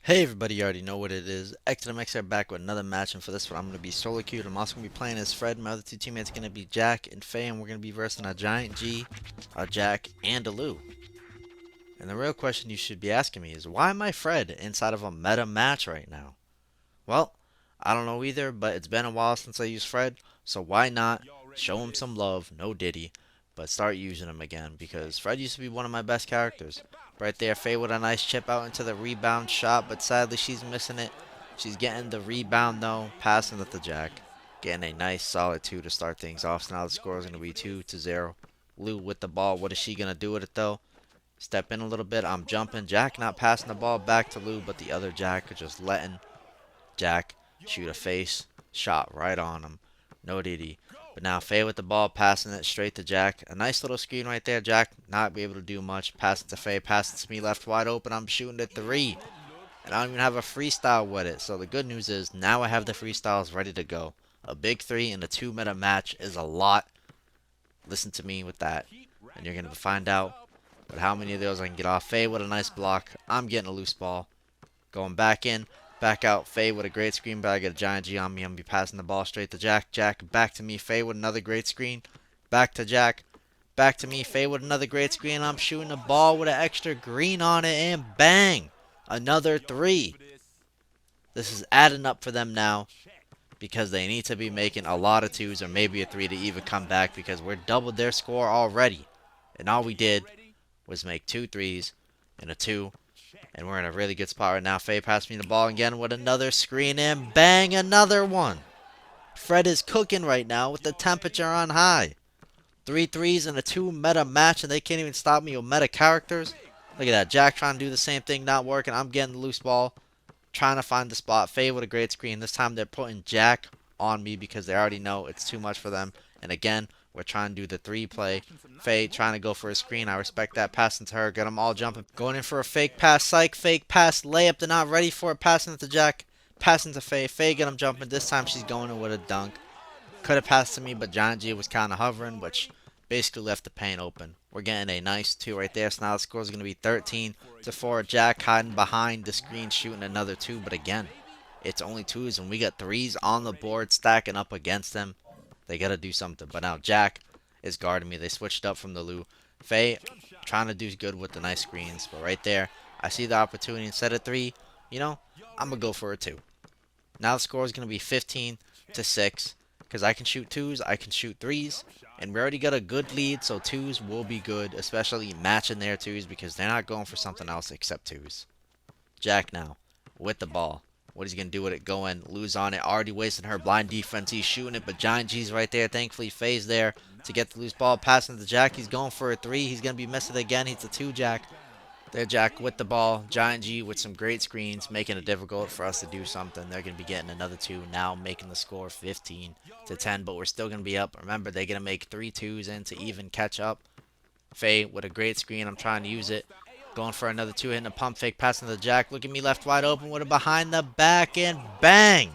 Hey everybody, you already know what it is. XMX are back with another match, and for this one I'm going to be solo queued. I'm also going to be playing as Fred. My other two teammates are going to be Jack and Faye, and we're going to be versing a Giant G, a Jack, and a Lou. And the real question you should be asking me is, why am I Fred inside of a meta match right now? Well, I don't know either, but it's been a while since I used Fred, so why not show him some love, no Diddy, but start using him again, because Fred used to be one of my best characters. Right there, Faye with a nice chip out into the rebound shot, but sadly she's missing it. She's getting the rebound though, passing it to Jack. Getting a nice solid 2 to start things off, so now the score is going to be 2-0. Lou with the ball, what is she going to do with it though? Step in a little bit, I'm jumping. Jack not passing the ball back to Lou, but the other Jack are just letting Jack shoot a face shot right on him. No DD. But now Faye with the ball, passing it straight to Jack. A nice little screen right there. Jack not be able to do much. Pass it to Faye. Pass it to me left wide open. I'm shooting at 3. And I don't even have a freestyle with it. So the good news is now I have the freestyles ready to go. A big 3 in a 2-minute match is a lot. Listen to me with that. And you're going to find out but how many of those I can get off. Faye with a nice block. I'm getting a loose ball. Going back in, back out. Faye with a great screen, but I get a giant G on me. I'm going to be passing the ball straight to Jack. Jack back to me. Faye with another great screen. Back to Jack. Back to me. Faye with another great screen. I'm shooting the ball with an extra green on it, and bang! Another 3. This is adding up for them now because they need to be making a lot of 2s or maybe a 3 to even come back because we're doubled their score already. And all we did was make 2 3s and a 2. And we're in a really good spot right now. Faye passed me the ball again with another screen and bang, another one. Fred is cooking right now with the temperature on high. 3 threes in a 2 meta match and they can't even stop me with meta characters. Look at that. Jack trying to do the same thing, not working. I'm getting the loose ball, trying to find the spot. Faye with a great screen. This time they're putting Jack on me because they already know it's too much for them. And again, we're trying to do the 3 play. Faye trying to go for a screen. I respect that. Passing to her. Got them all jumping. Going in for a fake pass. Psych. Fake pass. Layup. They're not ready for it. Passing it to Jack. Passing to Faye. Faye got them jumping. This time she's going in with a dunk. Could have passed to me, but John G was kind of hovering, which basically left the paint open. We're getting a nice 2 right there. So now the score is going to be 13-4. Jack hiding behind the screen, shooting another 2. But again, it's only 2s, and we got 3s on the board stacking up against them. They got to do something. But now Jack is guarding me. They switched up from the Lou. Faye trying to do good with the nice screens. But right there, I see the opportunity. Instead of 3, I'm going to go for a 2. Now the score is going to be 15-6. Because I can shoot 2s, I can shoot 3s. And we already got a good lead, so 2s will be good. Especially matching their 2s because they're not going for something else except 2s. Jack now with the ball. What he's going to do with it? Go in, lose on it. Already wasting her blind defense. He's shooting it, but Giant G's right there. Thankfully, Faye's there to get the loose ball. Passing to Jack. He's going for a 3. He's going to be missing it again. He's a 2 Jack. There, Jack with the ball. Giant G with some great screens, making it difficult for us to do something. They're going to be getting another 2 now, making the score 15-10. But we're still going to be up. Remember, they're going to make 3 2s in to even catch up. Faye with a great screen. I'm trying to use it. Going for another 2, hitting a pump fake, passing to Jack. Look at me left wide open with it behind the back, and bang!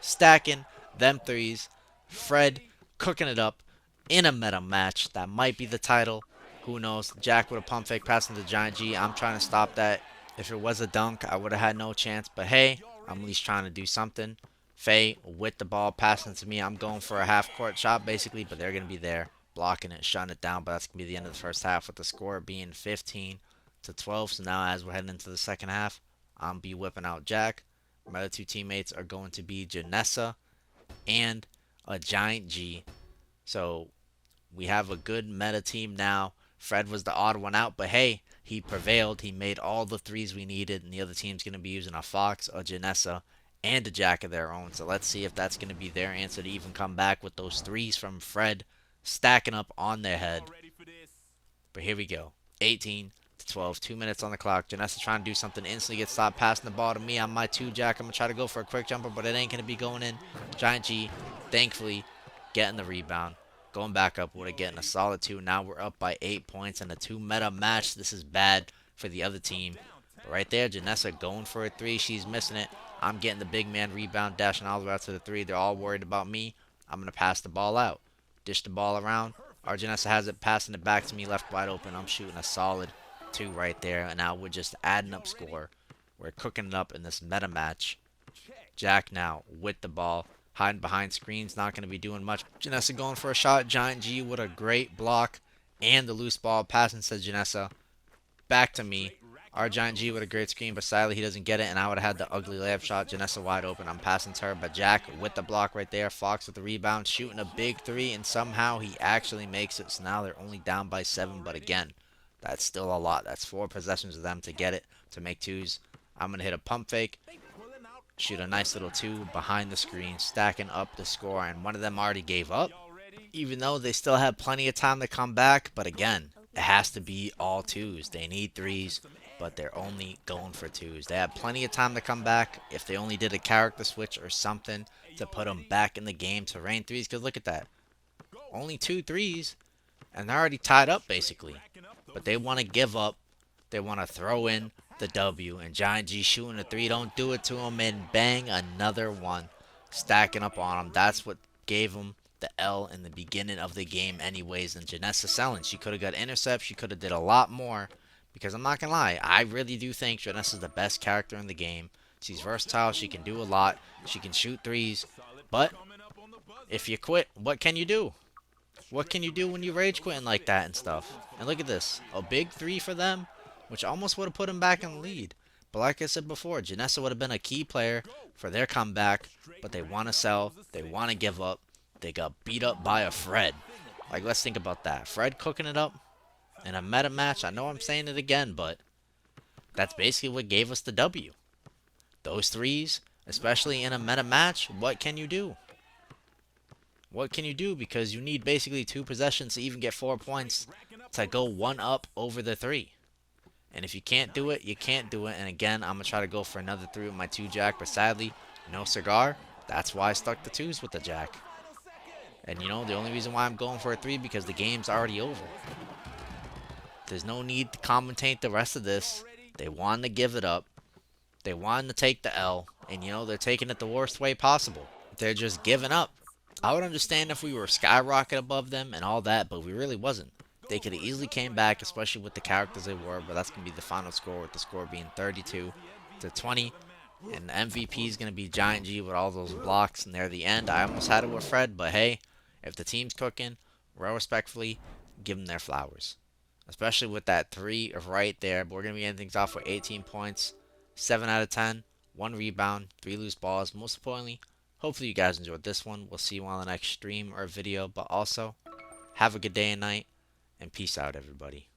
Stacking them 3s. Fred cooking it up in a meta match. That might be the title. Who knows? Jack with a pump fake passing to Giant G. I'm trying to stop that. If it was a dunk, I would have had no chance. But hey, I'm at least trying to do something. Faye with the ball passing to me. I'm going for a half-court shot basically, but they're going to be there blocking it, shutting it down. But that's going to be the end of the first half with the score being 15-12. So now as we're heading into the second half, I'm be whipping out Jack. My other two teammates are going to be Janessa and a Giant G. So we have a good meta team now. Fred was the odd one out, but hey, he prevailed. He made all the 3s we needed, and the other team's going to be using a Fox, a Janessa, and a Jack of their own. So let's see if that's going to be their answer to even come back with those 3s from Fred stacking up on their head. But here we go. 18-12, 2 minutes on the clock. Janessa trying to do something, instantly gets stopped, passing the ball to me on my 2 Jack. I'm going to try to go for a quick jumper, but it ain't going to be going in. Giant G, thankfully, getting the rebound. Going back up with it, getting a solid 2. Now we're up by 8 points in a 2 meta match. This is bad for the other team. But right there, Janessa going for a 3. She's missing it. I'm getting the big man rebound, dashing all the way out to the 3. They're all worried about me. I'm going to pass the ball out. Dish the ball around. Our Janessa has it, passing it back to me, left wide open. I'm shooting a solid 2 right there. And now we're just adding up score. We're cooking it up in this meta match. Jack now with the ball, hiding behind screens, not going to be doing much. Janessa going for a shot. Giant G with a great block and the loose ball. Passing to Janessa. Back to me. Our Giant G with a great screen, but sadly he doesn't get it, and I would have had the ugly layup shot. Janessa wide open. I'm passing to her, but Jack with the block right there. Fox with the rebound, shooting a big three, and somehow he actually makes it. So now they're only down by 7, but again, that's still a lot. That's 4 possessions of them to get it, to make twos. I'm going to hit a pump fake, shoot a nice little 2 behind the screen, stacking up the score, and one of them already gave up, even though they still have plenty of time to come back. But again, it has to be all 2s. They need 3s, but they're only going for 2s. They have plenty of time to come back if they only did a character switch or something to put them back in the game to rain 3s. Because look at that. Only 2 3s, and they're already tied up basically. But they want to give up. They want to throw in the W, and Giant G shooting a 3. Don't do it to him, and bang, another one. Stacking up on him. That's what gave him the L in the beginning of the game anyways. And Janessa selling. She could have got intercepts. She could have did a lot more. Because I'm not going to lie, I really do think Janessa's the best character in the game. She's versatile. She can do a lot. She can shoot 3s. But if you quit, what can you do? What can you do when you rage quitting like that and stuff? And look at this. A big 3 for them, which almost would have put them back in the lead. But like I said before, Janessa would have been a key player for their comeback. But they want to sell. They want to give up. They got beat up by a Fred. Like, let's think about that. Fred cooking it up in a meta match. I know I'm saying it again, but that's basically what gave us the W. Those 3s, especially in a meta match, what can you do? What can you do? Because you need basically 2 possessions to even get 4 points to go 1 up over the 3. And if you can't do it, you can't do it. And again, I'm going to try to go for another 3 with my 2 Jack. But sadly, no cigar. That's why I stuck the 2s with the Jack. And you know, the only reason why I'm going for a 3 because the game's already over. There's no need to commentate the rest of this. They wanted to give it up. They wanted to take the L. And you know, they're taking it the worst way possible. They're just giving up. I would understand if we were skyrocket above them and all that, but we really wasn't. They could have easily came back, especially with the characters they were, but that's going to be the final score, with the score being 32-20. And the MVP is going to be Giant G with all those blocks, and near the end, I almost had it with Fred, but hey, if the team's cooking, real respectfully, give them their flowers. Especially with that 3 right there, but we're going to be ending things off with 18 points, 7 out of 10, 1 rebound, 3 loose balls. Most importantly, hopefully you guys enjoyed this one. We'll see you on the next stream or video. But also, have a good day and night. And peace out, everybody.